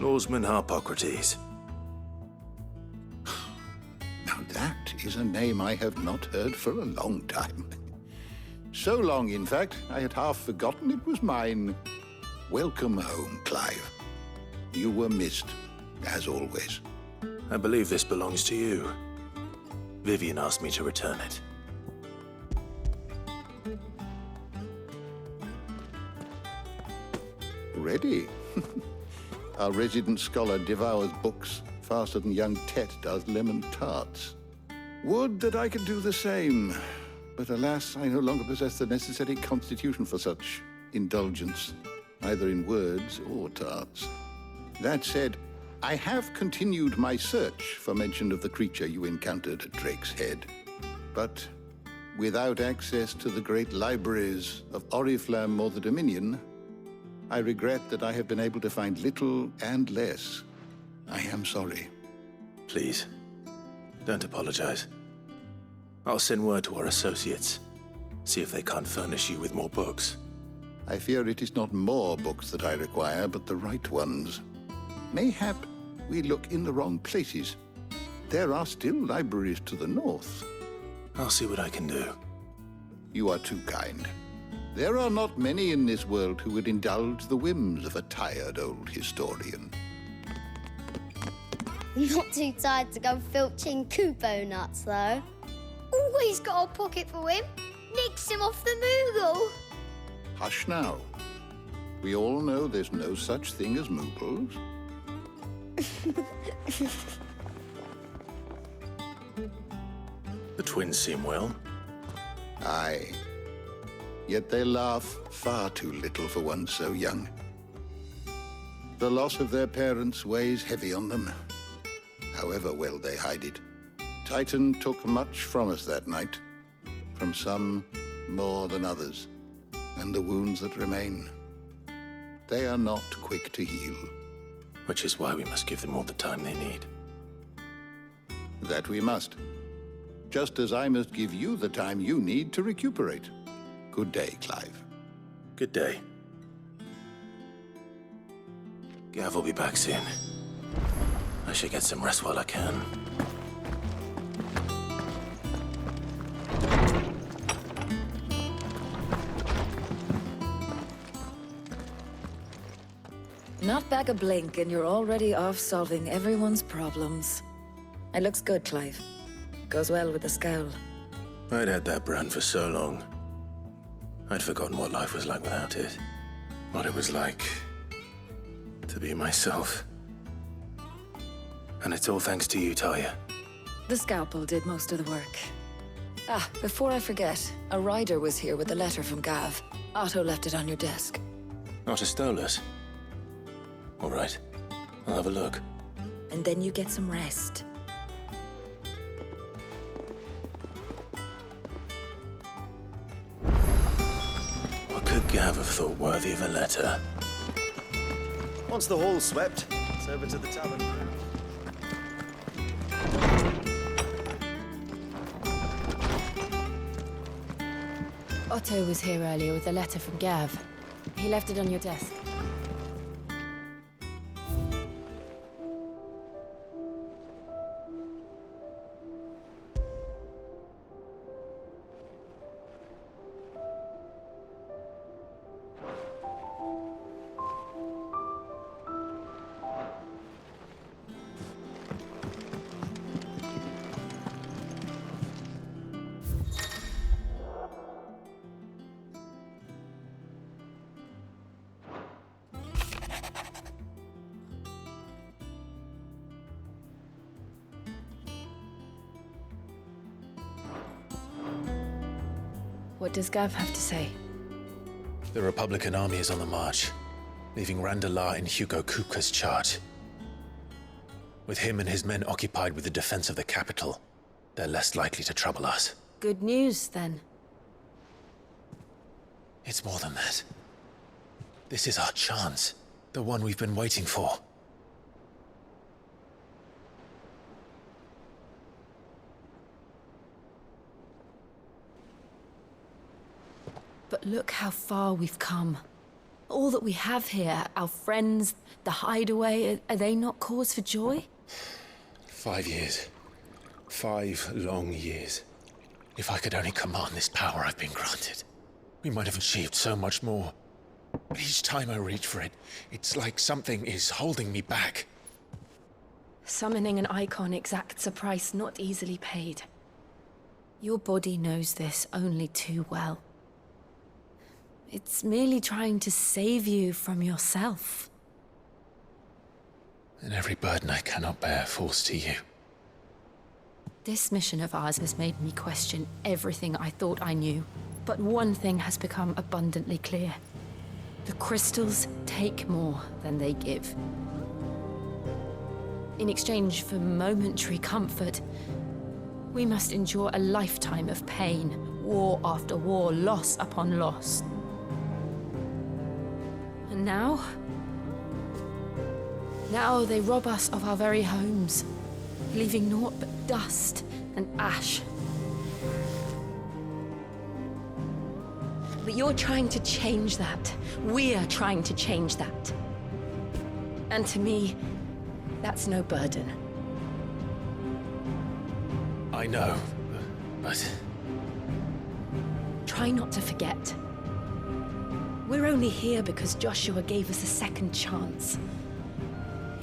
Norseman Harpocrates. Now that is a name I have not heard for a long time. So long, in fact, I had half forgotten it was mine. Welcome home, Clive. You were missed, as always. I believe this belongs to you. Vivian asked me to return it. Ready? Our resident scholar devours books faster than young Tet does lemon tarts. Would that I could do the same. But alas, I no longer possess the necessary constitution for such indulgence, either in words or tarts. That said, I have continued my search for mention of the creature you encountered at Drake's Head. But without access to the great libraries of Oriflamme or the Dominion, I regret that I have been able to find little and less. I am sorry. Please, don't apologize. I'll send word to our associates. See if they can't furnish you with more books. I fear it is not more books that I require, but the right ones. Mayhap we look in the wrong places. There are still libraries to the north. I'll see what I can do. You are too kind. There are not many in this world who would indulge the whims of a tired old historian. Not too tired to go filching Kupo nuts, though. Always got a pocket for him. Nicks him off the Moogle. Hush now. We all know there's no such thing as Moogles. The twins seem well. Aye. Yet they laugh far too little for one so young. The loss of their parents weighs heavy on them, however well they hide it. Titan took much from us that night, from some more than others, and the wounds that remain, they are not quick to heal. Which is why we must give them all the time they need. That we must. Just as I must give you the time you need to recuperate. Good day, Clive. Good day. Gav will be back soon. I should get some rest while I can. Not back a blink and you're already off solving everyone's problems. It looks good, Clive. Goes well with the scowl. I'd had that brand for so long. I'd forgotten what life was like without it. What it was like to be myself. And it's all thanks to you, Talia. The scalpel did most of the work. Ah, before I forget, a rider was here with a letter from Gav. Otto left it on your desk. Otto stole it. All right, I'll have a look. And then you get some rest. What could Gav have thought worthy of a letter? Once the hall's swept, it's over to the tavern. Otto was here earlier with a letter from Gav. He left it on your desk. What does Gav have to say? The Republican army is on the march, leaving Randalar in Hugo Kupka's charge. With him and his men occupied with the defense of the capital, they're less likely to trouble us. Good news, then. It's more than that. This is our chance, the one we've been waiting for. But look how far we've come. All that we have here, our friends, the hideaway, are they not cause for joy? 5 years. 5 long years. If I could only command this power I've been granted, we might have achieved so much more. But each time I reach for it, it's like something is holding me back. Summoning an icon exacts a price not easily paid. Your body knows this only too well. It's merely trying to save you from yourself. And every burden I cannot bear falls to you. This mission of ours has made me question everything I thought I knew. But one thing has become abundantly clear. The crystals take more than they give. In exchange for momentary comfort, we must endure a lifetime of pain, war after war, loss upon loss. And now they rob us of our very homes, leaving naught but dust and ash. But you're trying to change that. We're trying to change that. And to me, that's no burden. I know, but... Try not to forget. We're only here because Joshua gave us a second chance.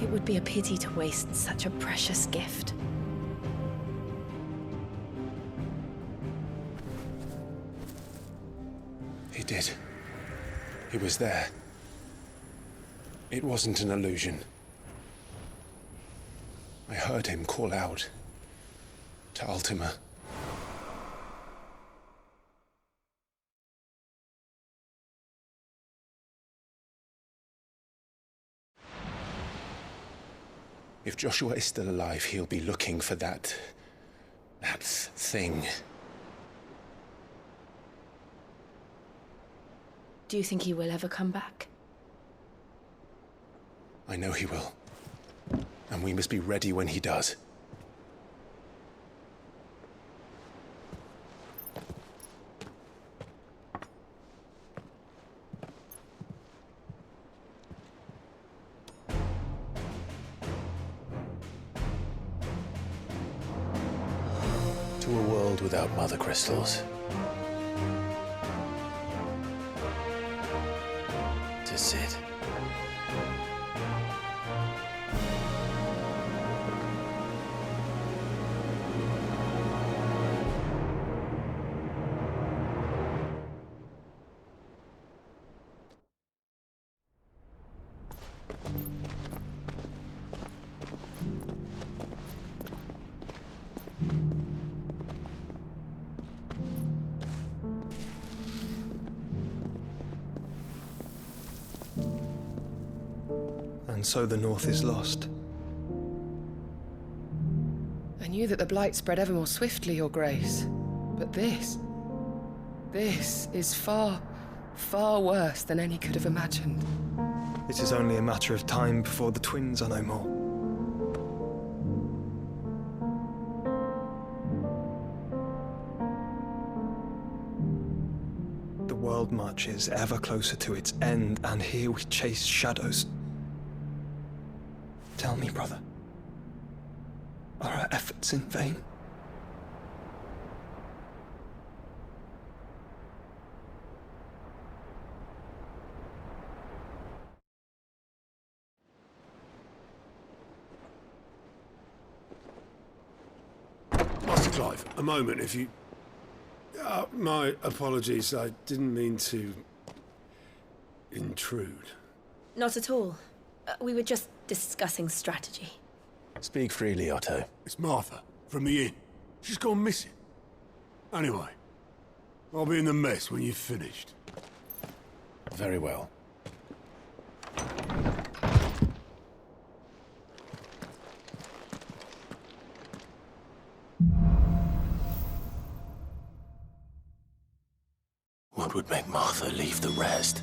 It would be a pity to waste such a precious gift. He did. He was there. It wasn't an illusion. I heard him call out to Ultima. If Joshua is still alive, he'll be looking for that thing. Do you think he will ever come back? I know he will. And we must be ready when he does. To a world without mother crystals. To Sid. And so the North is lost. I knew that the Blight spread ever more swiftly, Your Grace. But this is far, far worse than any could have imagined. It is only a matter of time before the twins are no more. The world marches ever closer to its end, and here we chase shadows. Tell me, brother, are our efforts in vain? Master Clive, a moment, if you... my apologies, I didn't mean to... intrude. Not at all. We were just discussing strategy. Speak freely, Otto. It's Martha, from the inn. She's gone missing. Anyway, I'll be in the mess when you've finished. Very well. What would make Martha leave the rest?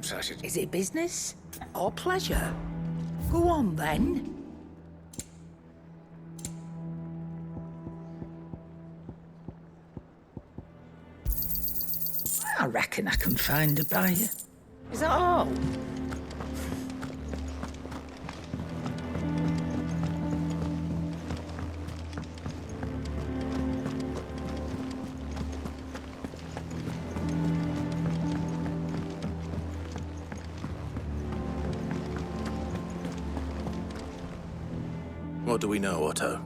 Perhaps I should... Is it business or pleasure? Go on, then. I reckon I can find a buyer. Is that all? What do we know, Otto?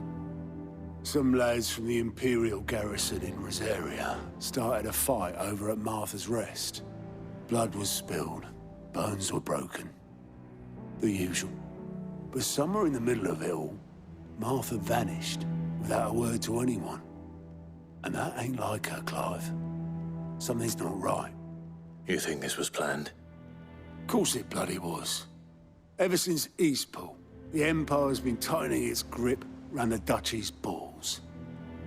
Some lads from the Imperial garrison in Rosaria started a fight over at Martha's Rest. Blood was spilled, bones were broken. The usual. But somewhere in the middle of it all, Martha vanished without a word to anyone. And that ain't like her, Clive. Something's not right. You think this was planned? Of course it bloody was. Ever since Eastpool, the Empire's been tightening its grip round the Duchy's balls.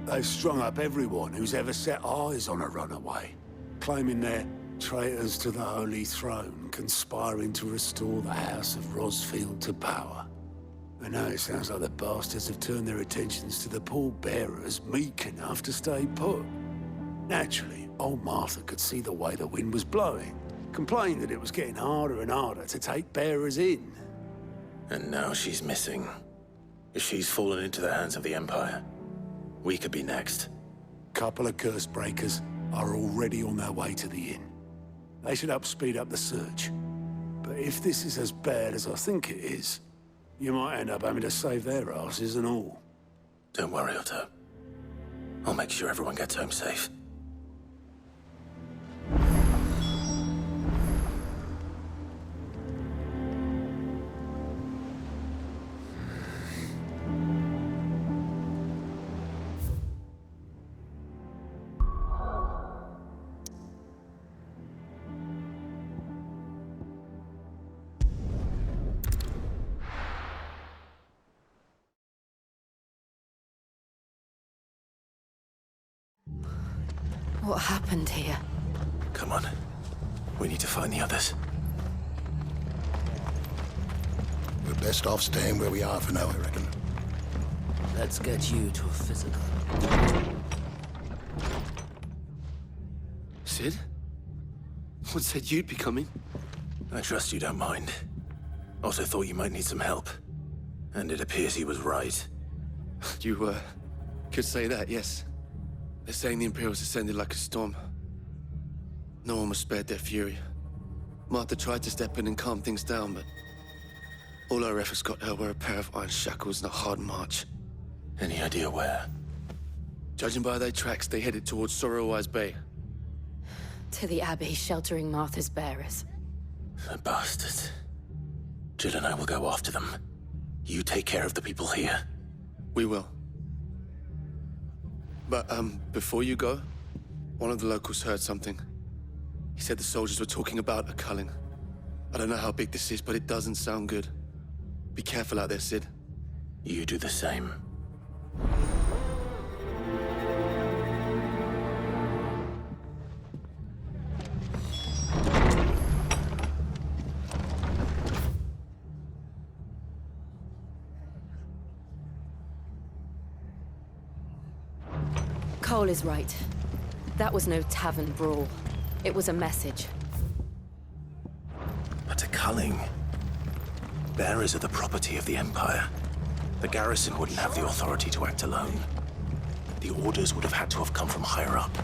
They've strung up everyone who's ever set eyes on a runaway, claiming they're traitors to the Holy Throne, conspiring to restore the House of Rosfield to power. And now it sounds like the bastards have turned their attentions to the pallbearers meek enough to stay put. Naturally, old Martha could see the way the wind was blowing, complained that it was getting harder and harder to take bearers in. And now she's missing. If she's fallen into the hands of the Empire, we could be next. Couple of curse breakers are already on their way to the inn. They should help speed up the search. But if this is as bad as I think it is, you might end up having to save their asses and all. Don't worry, Otto. I'll make sure everyone gets home safe. What happened here? Come on. We need to find the others. We're best off staying where we are for now, I reckon. Let's get you to a physical. Sid? What said you'd be coming? I trust you don't mind. Also thought you might need some help. And it appears he was right. You, could say that, yes. They're saying the Imperials descended like a storm. No one was spared their fury. Martha tried to step in and calm things down, but all our efforts got her were a pair of iron shackles and a hard march. Any idea where? Judging by their tracks, they headed towards Sorrowwise Bay. To the Abbey sheltering Martha's bearers. The bastards. Jill and I will go after them. You take care of the people here. We will. But, before you go, one of the locals heard something. He said the soldiers were talking about a culling. I don't know how big this is, but it doesn't sound good. Be careful out there, Sid. You do the same. Cole is right. That was no tavern brawl. It was a message. But a culling. Bearers are the property of the Empire. The garrison wouldn't have the authority to act alone. The orders would have had to have come from higher up.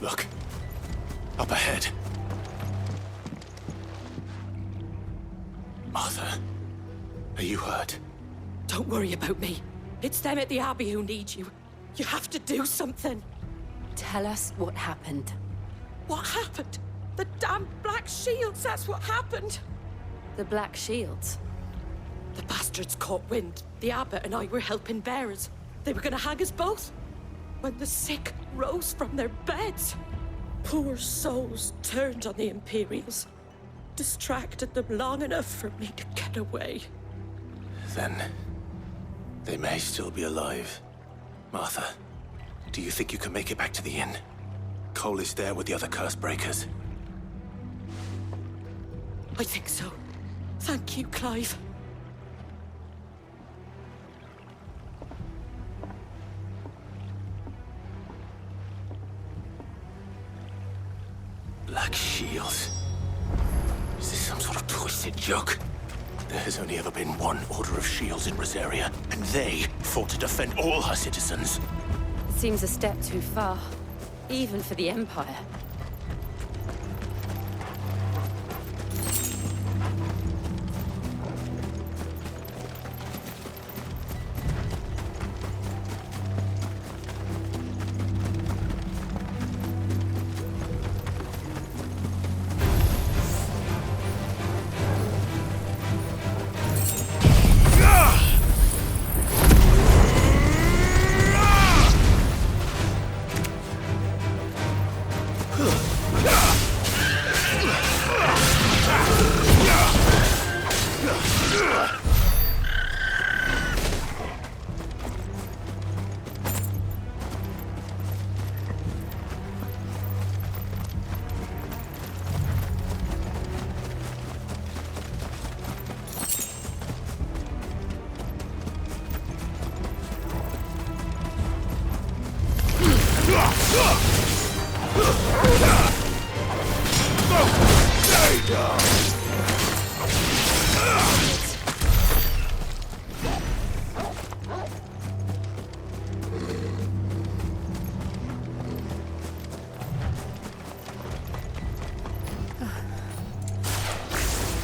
Look. Up ahead. Martha, are you hurt? Don't worry about me. It's them at the Abbey who need you. You have to do something. Tell us what happened. What happened? The damn Black Shields, that's what happened. The Black Shields? The bastards caught wind. The abbot and I were helping bearers. They were gonna hang us both. When the sick rose from their beds, poor souls turned on the Imperials. Distracted them long enough for me to get away. Then they may still be alive. Martha, do you think you can make it back to the inn? Cole is there with the other curse breakers. I think so. Thank you, Clive. Black Shields. Is this some sort of twisted joke? There has only ever been one Order of Shields in Rosaria, and they fought to defend all her citizens. It seems a step too far, even for the Empire.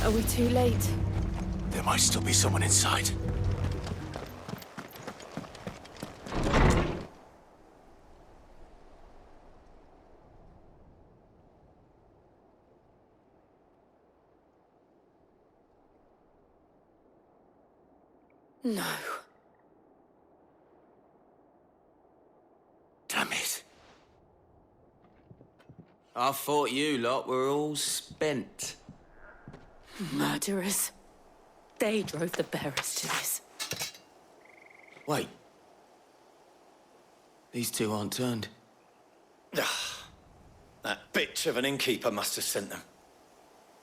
Are we too late? There might still be someone inside. No. Damn it. I thought you lot were all spent. Murderers. They drove the bearers to this. Wait. These two aren't turned. That bitch of an innkeeper must have sent them.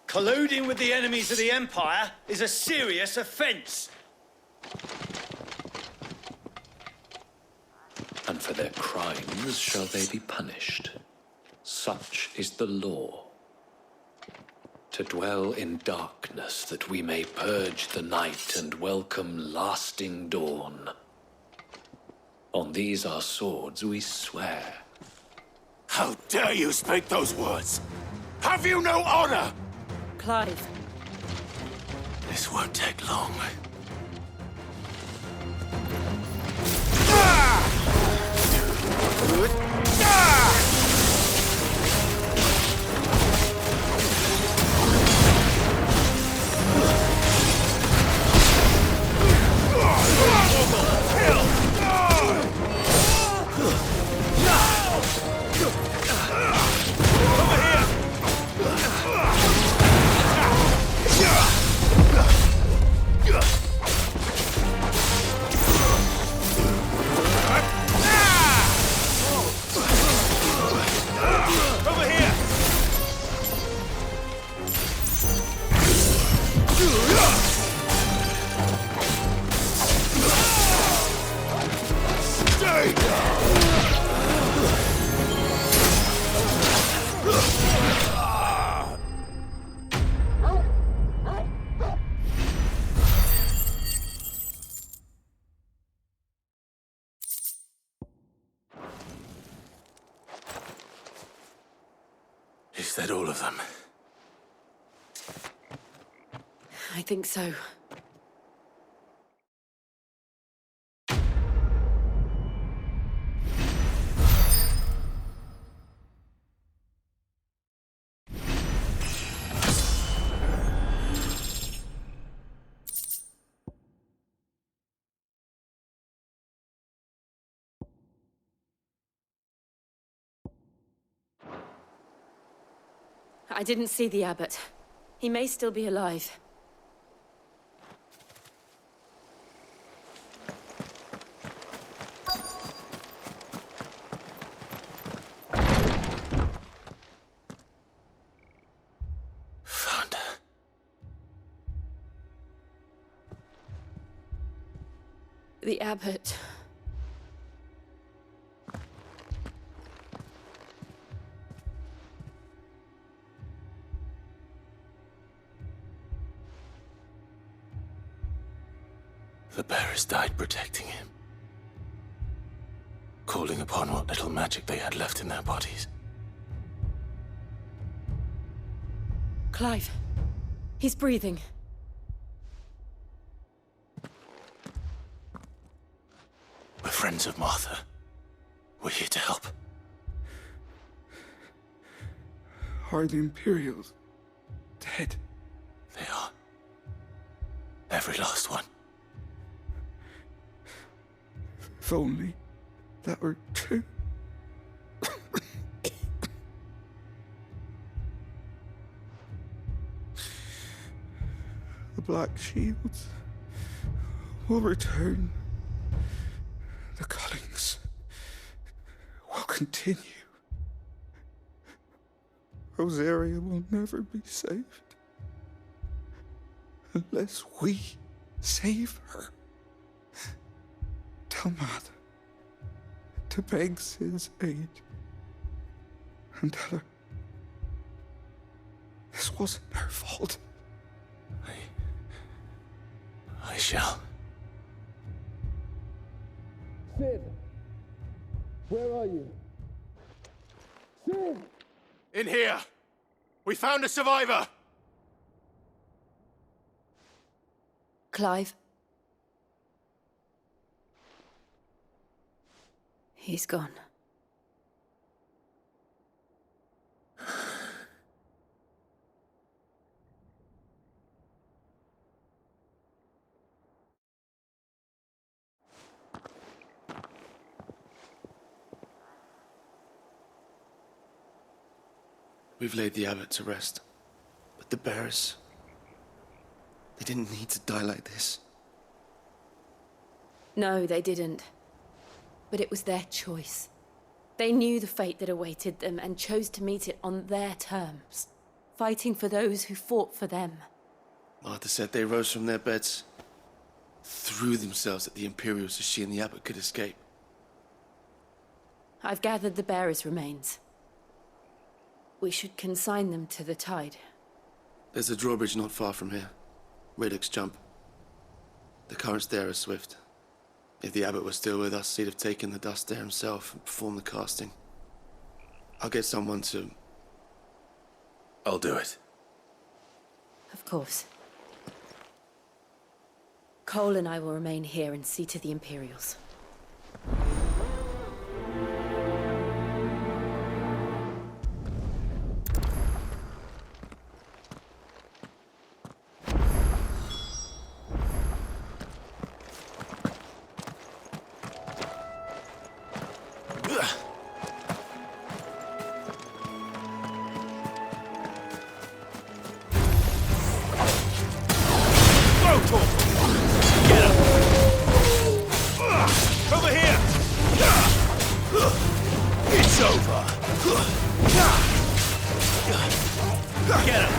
Colluding with the enemies of the Empire is a serious offence. And for their crimes shall they be punished. Such is the law. To dwell in darkness that we may purge the night and welcome lasting dawn. On these our swords we swear. How dare you speak those words? Have you no honor? Clive. This won't take long. Is that all of them? I think so. I didn't see the abbot. He may still be alive. Found her. The abbot. The bearers died protecting him, calling upon what little magic they had left in their bodies. Clive. He's breathing. We're friends of Martha. We're here to help. Are the Imperials dead? They are. Every last one. If only that were true. The Black Shields will return. The cullings will continue. Rosaria will never be saved unless we save her. Tell Martha to beg Sid's aid. And tell her this wasn't her fault. I shall. Sid! Where are you? Sid! In here! We found a survivor! Clive. He's gone. We've laid the abbot to rest. But the bearers... they didn't need to die like this. No, they didn't. But it was their choice. They knew the fate that awaited them and chose to meet it on their terms, fighting for those who fought for them. Martha said they rose from their beds, threw themselves at the Imperials so she and the abbot could escape. I've gathered the bearers' remains. We should consign them to the tide. There's a drawbridge not far from here. Radix Jump. The currents there are swift. If the abbot was still with us, he'd have taken the dust there himself and performed the casting. I'll get someone to... I'll do it. Of course. Cole and I will remain here and see to the Imperials. Over here! It's over! Get him!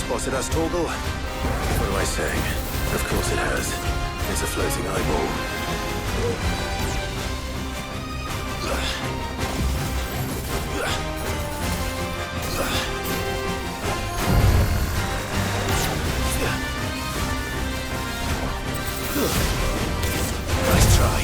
What's it has, Torgal? What am I saying? Of course it has. It's a floating eyeball. Nice try.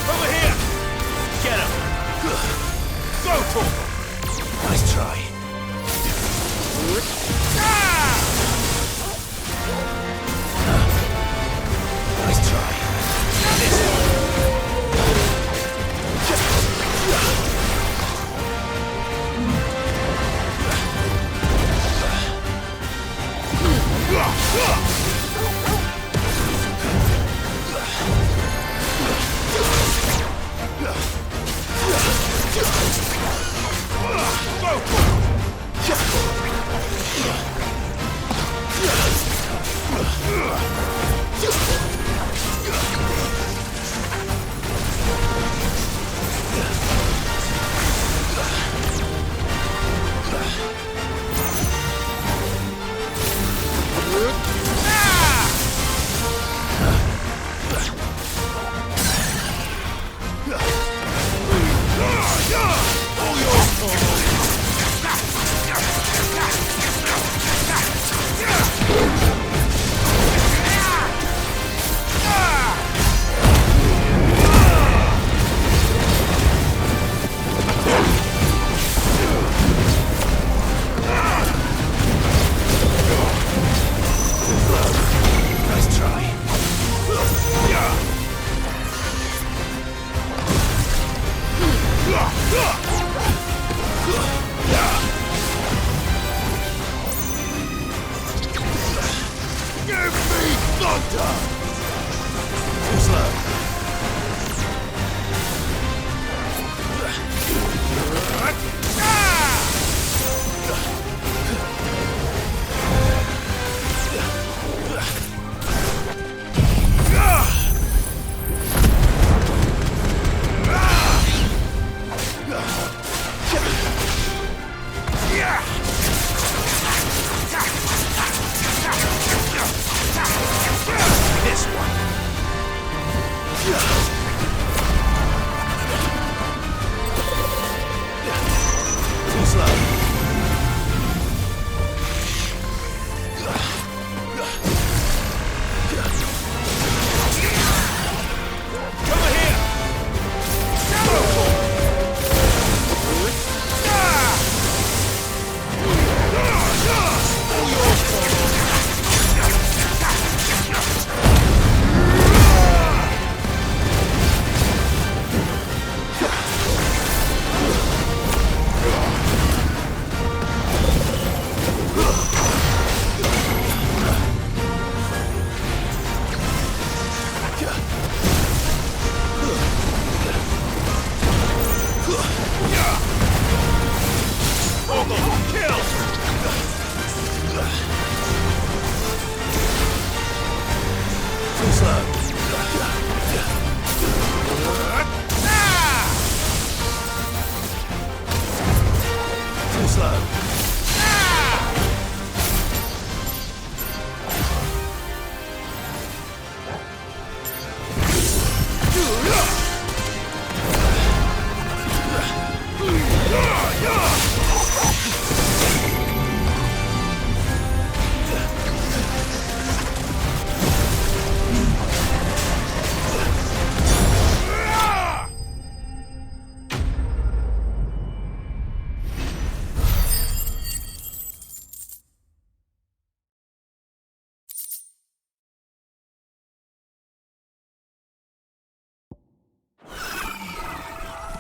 Over here! Get him! Go, Torgal! Nice try. Nice try.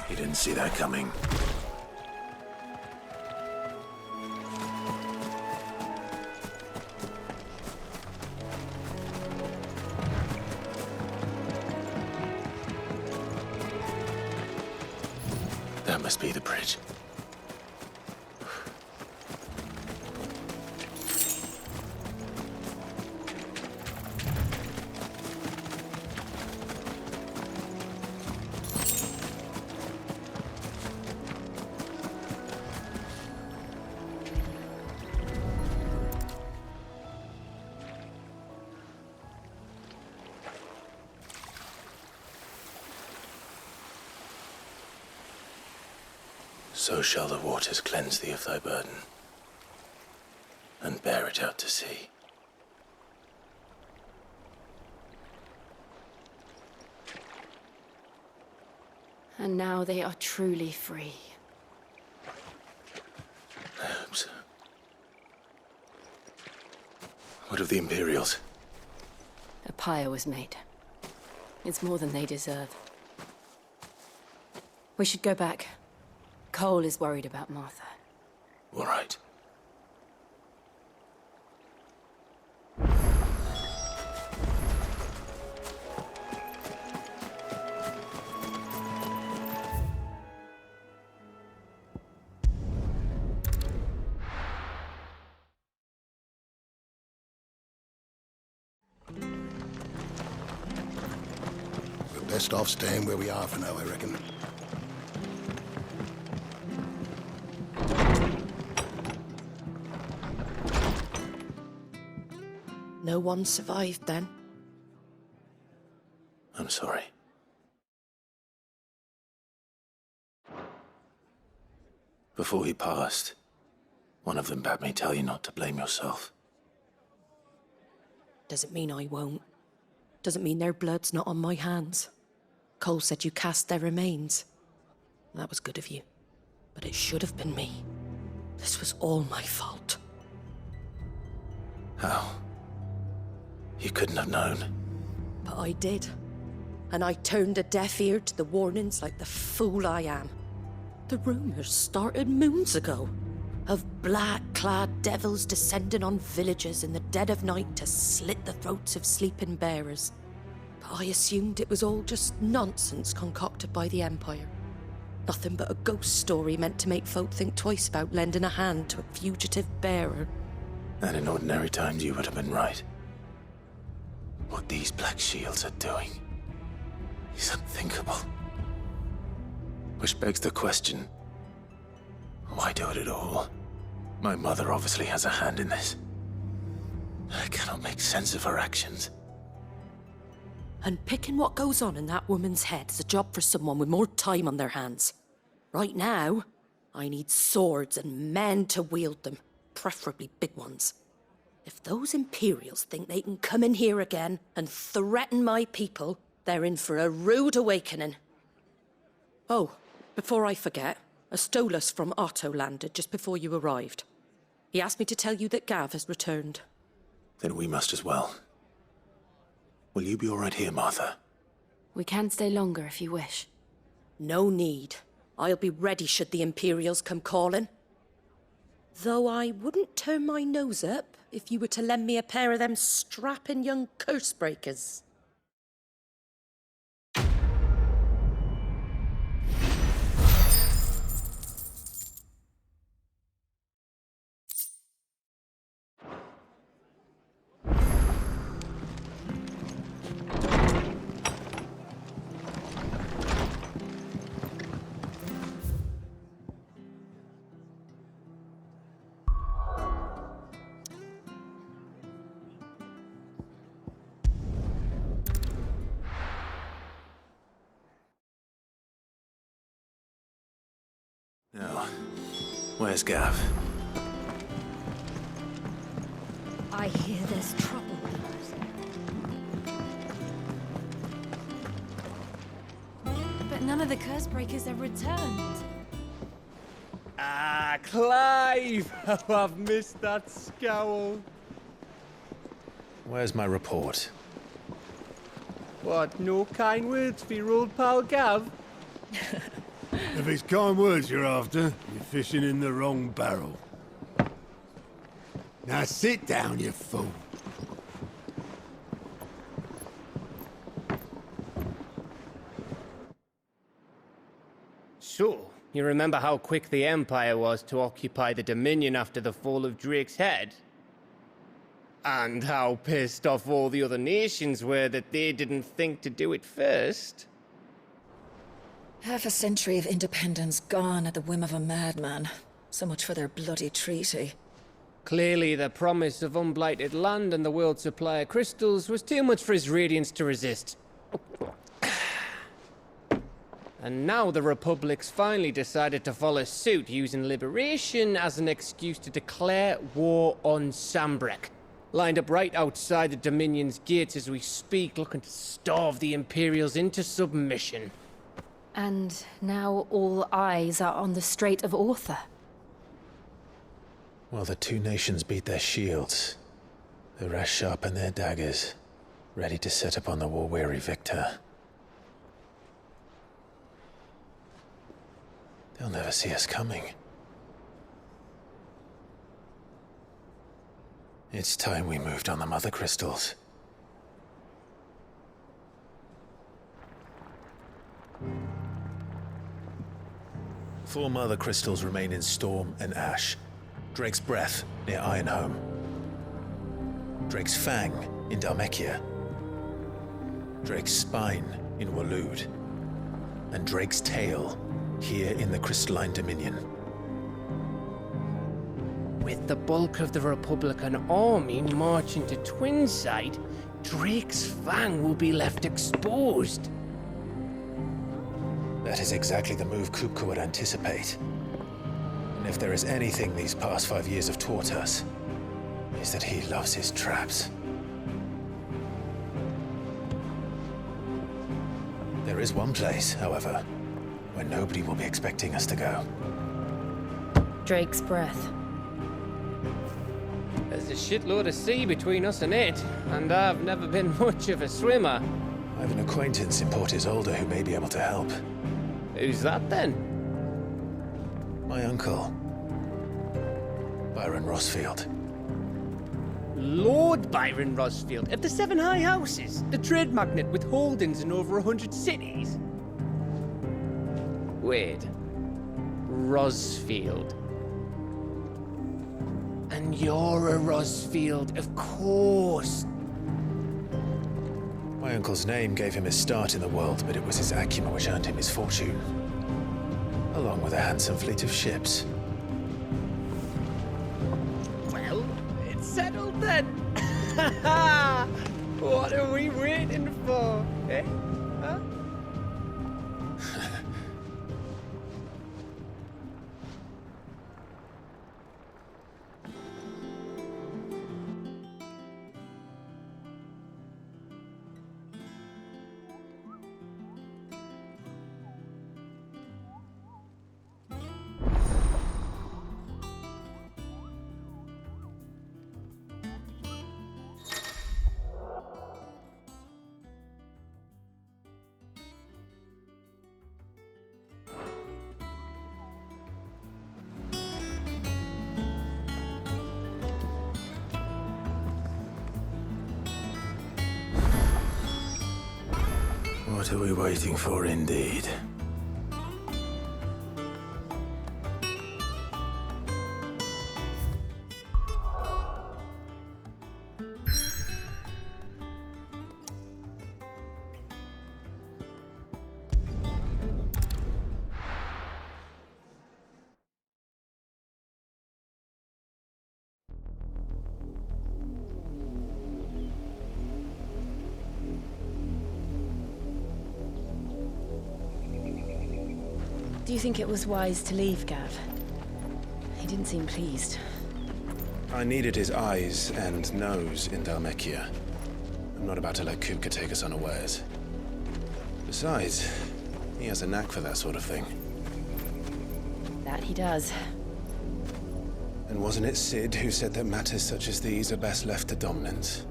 Didn't see that coming. bridge. So shall the waters cleanse thee of thy burden, and bear it out to sea. And now they are truly free. I hope so. What of the Imperials? A pyre was made. It's more than they deserve. We should go back. Cole is worried about Martha. All right. We're best off staying where we are for now, I reckon. No one survived then? I'm sorry. Before he passed, one of them bade me tell you not to blame yourself. Doesn't mean I won't. Doesn't mean their blood's not on my hands. Cole said you cast their remains. That was good of you. But it should have been me. This was all my fault. How? You couldn't have known. But I did. And I turned a deaf ear to the warnings like the fool I am. The rumours started moons ago. Of black-clad devils descending on villages in the dead of night to slit the throats of sleeping bearers. But I assumed it was all just nonsense concocted by the Empire. Nothing but a ghost story meant to make folk think twice about lending a hand to a fugitive bearer. And in ordinary times you would have been right. What these Black Shields are doing is unthinkable. Which begs the question, why do it at all? My mother obviously has a hand in this. I cannot make sense of her actions. And picking what goes on in that woman's head is a job for someone with more time on their hands. Right now, I need swords and men to wield them, preferably big ones. If those Imperials think they can come in here again and threaten my people, they're in for a rude awakening. Oh, before I forget, a Stolas from Otto landed just before you arrived. He asked me to tell you that Gav has returned. Then we must as well. Will you be all right here, Martha? We can stay longer if you wish. No need. I'll be ready should the Imperials come calling. Though I wouldn't turn my nose up if you were to lend me a pair of them strapping young curse-breakers. Now, where's Gav? I hear there's trouble. But none of the curse breakers have returned. Ah, Clive! Oh, I've missed that scowl. Where's my report? What, no kind words for your old pal Gav? If it's kind words you're after, you're fishing in the wrong barrel. Now sit down, you fool. So, You remember how quick the Empire was to occupy the Dominion after the fall of Drake's Head? And how pissed off all the other nations were that they didn't think to do it first? Half a century of independence gone at the whim of a madman. So much for their bloody treaty. Clearly, the promise of unblighted land and the world's supply of crystals was too much for his radiance to resist. And now the Republic's finally decided to follow suit, using liberation as an excuse to declare war on Sambrek. Lined up right outside the Dominion's gates as we speak, looking to starve the Imperials into submission. And now all eyes are on the Strait of Author. While the two nations beat their shields, the rest sharpen their daggers, ready to set upon the war-weary victor. They'll never see us coming. It's time we moved on the Mother Crystals. Four Mother Crystals remain in Storm and Ash. Drake's Breath near Ironhome. Drake's Fang in Dhalmekia. Drake's Spine in Waloed. And Drake's Tail here in the Crystalline Dominion. With the bulk of the Republican army marching to Twinside, Drake's Fang will be left exposed. That is exactly the move Kupka would anticipate. And if there is anything these past 5 years have taught us, is that he loves his traps. There is one place, however, where nobody will be expecting us to go. Drake's Breath. There's a shitload of sea between us and it, and I've never been much of a swimmer. I have an acquaintance in Port Isolde who may be able to help. Who's that then? My uncle, Byron Rosfield. Lord Byron Rosfield of the Seven High Houses, the trade magnate with holdings in over 100 cities. Wait, Rosfield. And you're a Rosfield, of course. My uncle's name gave him his start in the world, but it was his acumen which earned him his fortune, along with a handsome fleet of ships. Well, it's settled then. What are we waiting for, eh? Huh? What are we waiting for, indeed? Do you think it was wise to leave, Gav? He didn't seem pleased. I needed his eyes and nose in Dhalmekia. I'm not about to let Kupka take us unawares. Besides, he has a knack for that sort of thing. That he does. And wasn't it Sid who said that matters such as these are best left to dominance?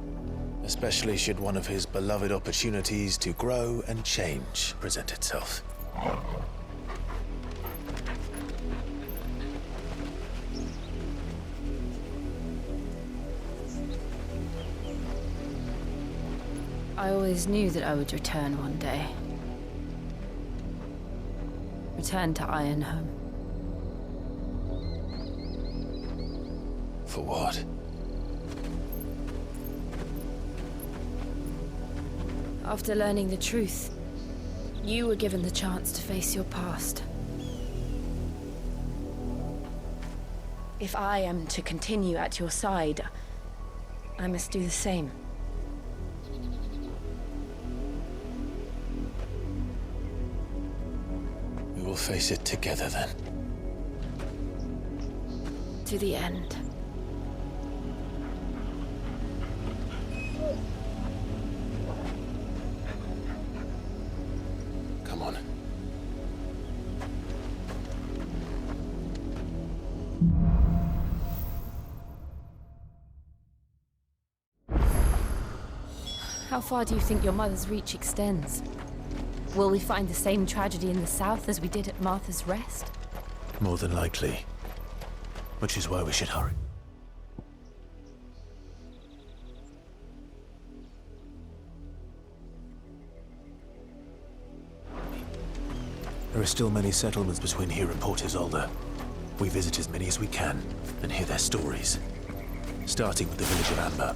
Especially should one of his beloved opportunities to grow and change present itself. I always knew that I would return one day. return to Ironhome. For what? After learning the truth, you were given the chance to face your past. If I am to continue at your side, I must do the same. We will face it together then. To the end. Come on. How far do you think your mother's reach extends? Will we find the same tragedy in the south as we did at Martha's Rest? More than likely. Which is why we should hurry. There are still many settlements between here and Port Isolde. We visit as many as we can and hear their stories. Starting with the village of Amber.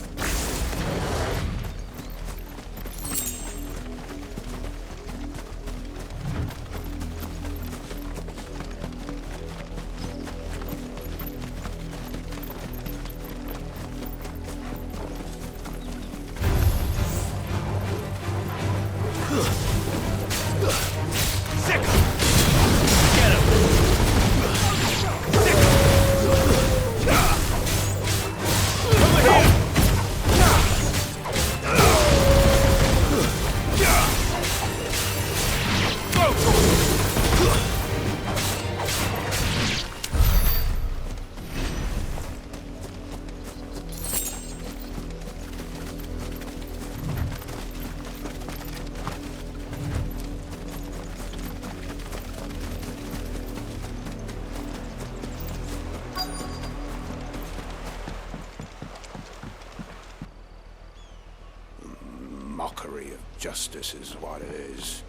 Mockery of justice is what it is.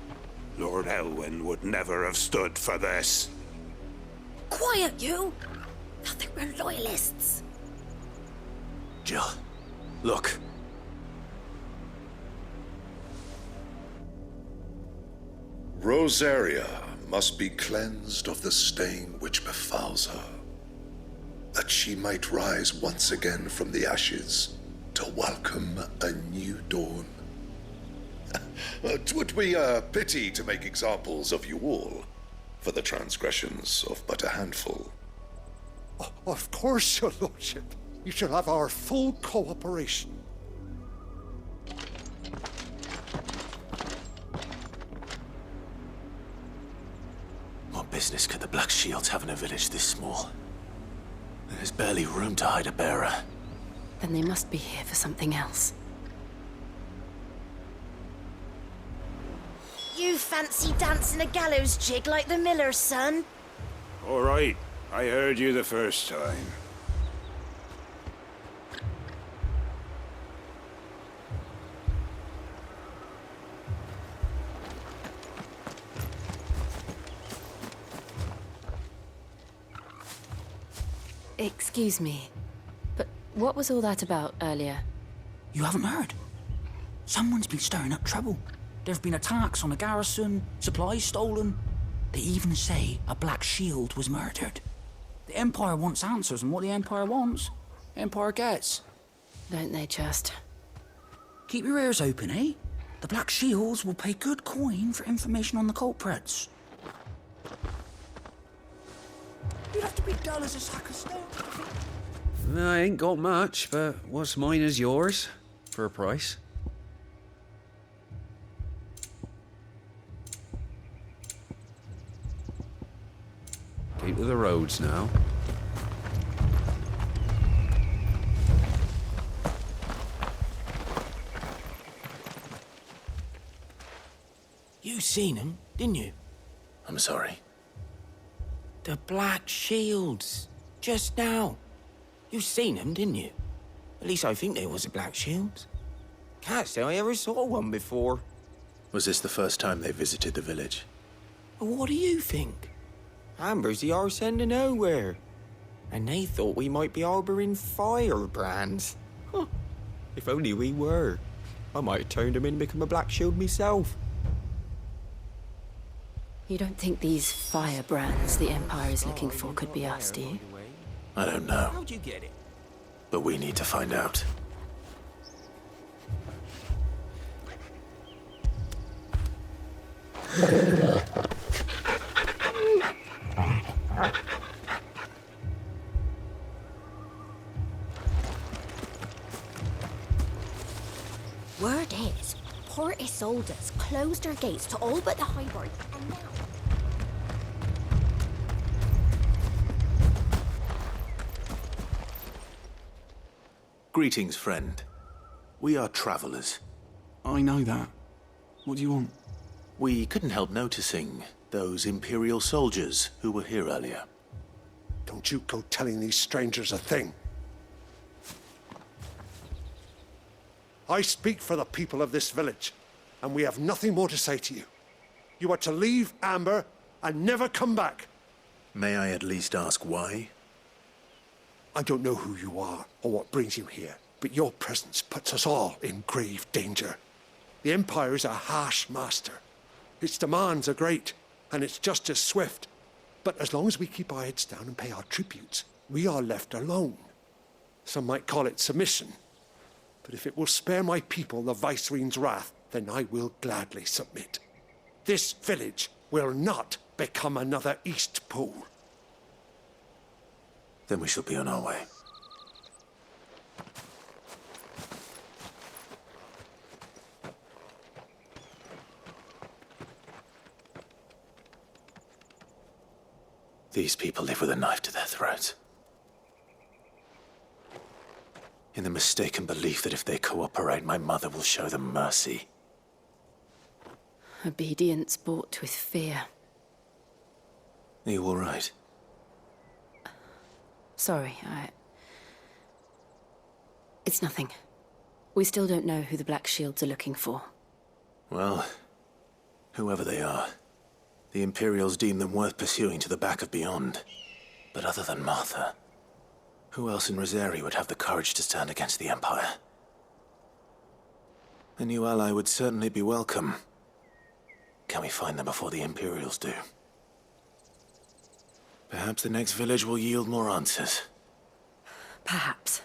Lord Elwyn would never have stood for this. Quiet, you! Thought they were loyalists. Jill, look. Rosaria must be cleansed of the stain which befouls her, that she might rise once again from the ashes to welcome a new dawn. 'Twould be a pity to make examples of you all for the transgressions of but a handful. Of course, your lordship. You shall have our full cooperation. What business could the Black Shields have in a village this small? There's barely room to hide a bearer. Then they must be here for something else. You fancy dancing a gallows jig like the miller's son? All right, I heard you the first time. Excuse me, but what was all that about earlier? You haven't heard? Someone's been stirring up trouble. There have been attacks on the garrison, supplies stolen. They even say a Black Shield was murdered. The Empire wants answers, and what the Empire wants, the Empire gets. Don't they just? Keep your ears open, eh? The Black Shields will pay good coin for information on the culprits. You'd have to be dull as a sack of stone. I ain't got much, but what's mine is yours, for a price. Keep to the roads now. You seen him, didn't you? I'm sorry. The Black Shields. Just now. You seen them, didn't you? At least I think there was a Black Shield. Can't say I ever saw one before. Was this the first time they visited the village? What do you think? Amber's the arse end of nowhere. And they thought we might be harbouring firebrands. Huh. If only we were. I might have turned them in and become a Black Shield myself. You don't think these firebrands the Empire is looking for could be us, do you? I don't know. How'd you get it? But we need to find out. Word is, Port Isolde's closed her gates to all but the Highborn, and now... Greetings, friend. We are travelers. I know that. What do you want? We couldn't help noticing those Imperial soldiers who were here earlier. Don't you go telling these strangers a thing. I speak for the people of this village, and we have nothing more to say to you. You are to leave Amber and never come back. May I at least ask why? I don't know who you are or what brings you here, but your presence puts us all in grave danger. The Empire is a harsh master. Its demands are great, and its justice swift. But as long as we keep our heads down and pay our tributes, we are left alone. Some might call it submission. But if it will spare my people the Viceroy's wrath, then I will gladly submit. This village will not become another Eastpool. Then we shall be on our way. These people live with a knife to their throats. In the mistaken belief that if they cooperate, my mother will show them mercy. Obedience bought with fear. Are you all right? Sorry, It's nothing. We still don't know who the Black Shields are looking for. Well, whoever they are, the Imperials deem them worth pursuing to the back of beyond. But other than Martha, who else in Rosari would have the courage to stand against the Empire? A new ally would certainly be welcome. Can we find them before the Imperials do? Perhaps the next village will yield more answers. Perhaps.